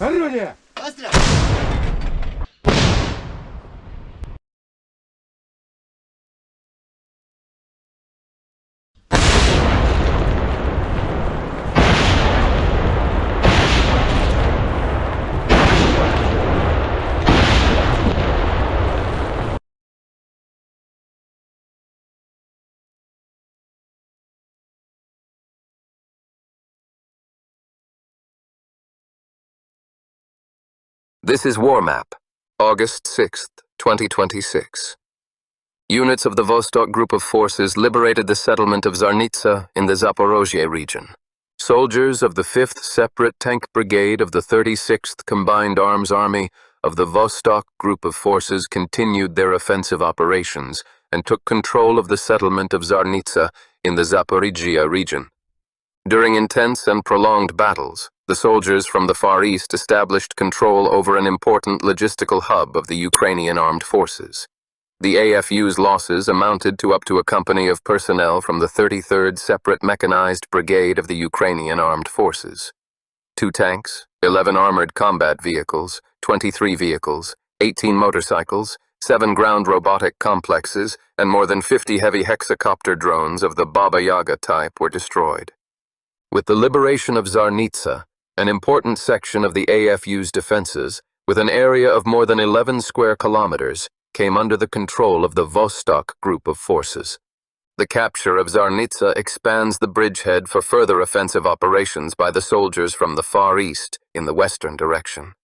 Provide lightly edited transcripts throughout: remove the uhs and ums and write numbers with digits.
Орудие! Выстрел! This is War Map, August 6th, 2026. Units of the Vostok group of forces liberated the settlement of Zarnitza in the Zaporozhye region. Soldiers of the 5th Separate Tank Brigade of the 36th Combined Arms Army of the Vostok group of forces continued their offensive operations and took control of the settlement of Zarnitza in the Zaporizhzhia region. During intense and prolonged battles, the soldiers from the Far East established control over an important logistical hub of the Ukrainian armed forces. The AFU's losses amounted to up to a company of personnel from the 33rd Separate Mechanized Brigade of the Ukrainian Armed Forces. 2 tanks, 11 armored combat vehicles, 23 vehicles, 18 motorcycles, 7 ground robotic complexes, and more than 50 heavy hexacopter drones of the Baba Yaga type were destroyed. With the liberation of Zarnitza, an important section of the AFU's defenses, with an area of more than 11 square kilometers, came under the control of the Vostok group of forces. The capture of Zarnitza expands the bridgehead for further offensive operations by the soldiers from the Far East in the western direction.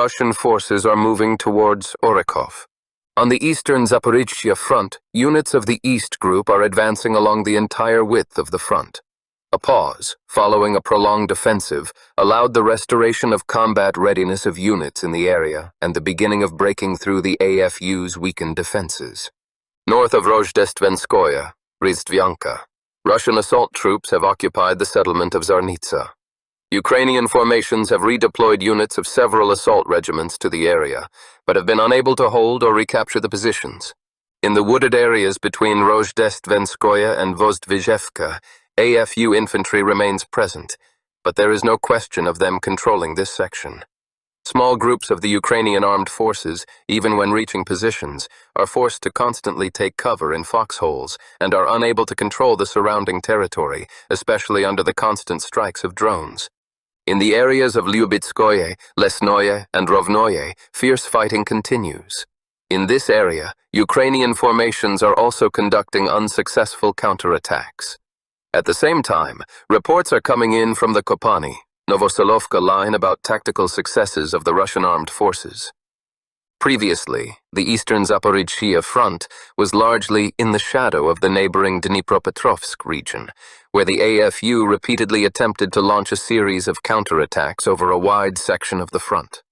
Russian forces are moving towards Orekov. On the eastern Zaporizhzhia front, units of the East Group are advancing along the entire width of the front. A pause, following a prolonged offensive, allowed the restoration of combat readiness of units in the area and the beginning of breaking through the AFU's weakened defenses. North of Rozhdestvenskoye, Rizhtvyanka, Russian assault troops have occupied the settlement of Zarnitza. Ukrainian formations have redeployed units of several assault regiments to the area, but have been unable to hold or recapture the positions. In the wooded areas between Rozhdestvenskoye and Vostok, AFU infantry remains present, but there is no question of them controlling this section. Small groups of the Ukrainian armed forces, even when reaching positions, are forced to constantly take cover in foxholes and are unable to control the surrounding territory, especially under the constant strikes of drones. In the areas of Lyubitskoye, Lesnoye, and Rovnoye, fierce fighting continues. In this area, Ukrainian formations are also conducting unsuccessful counterattacks. At the same time, reports are coming in from the Kopani, Novoselovka line about tactical successes of the Russian armed forces. Previously, the eastern Zaporizhzhia front was largely in the shadow of the neighboring Dnipropetrovsk region, where the AFU repeatedly attempted to launch a series of counterattacks over a wide section of the front.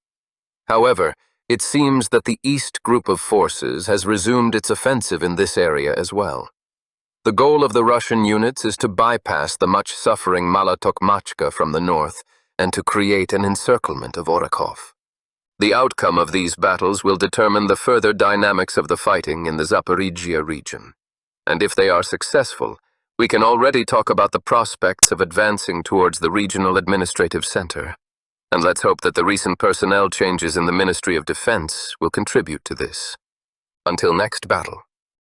However, it seems that the East Group of forces has resumed its offensive in this area as well. The goal of the Russian units is to bypass the much-suffering Malotokmachka from the north and to create an encirclement of Orekov. The outcome of these battles will determine the further dynamics of the fighting in the Zaporizhzhia region. And if they are successful, we can already talk about the prospects of advancing towards the regional administrative center. And let's hope that the recent personnel changes in the Ministry of Defense will contribute to this. Until next battle.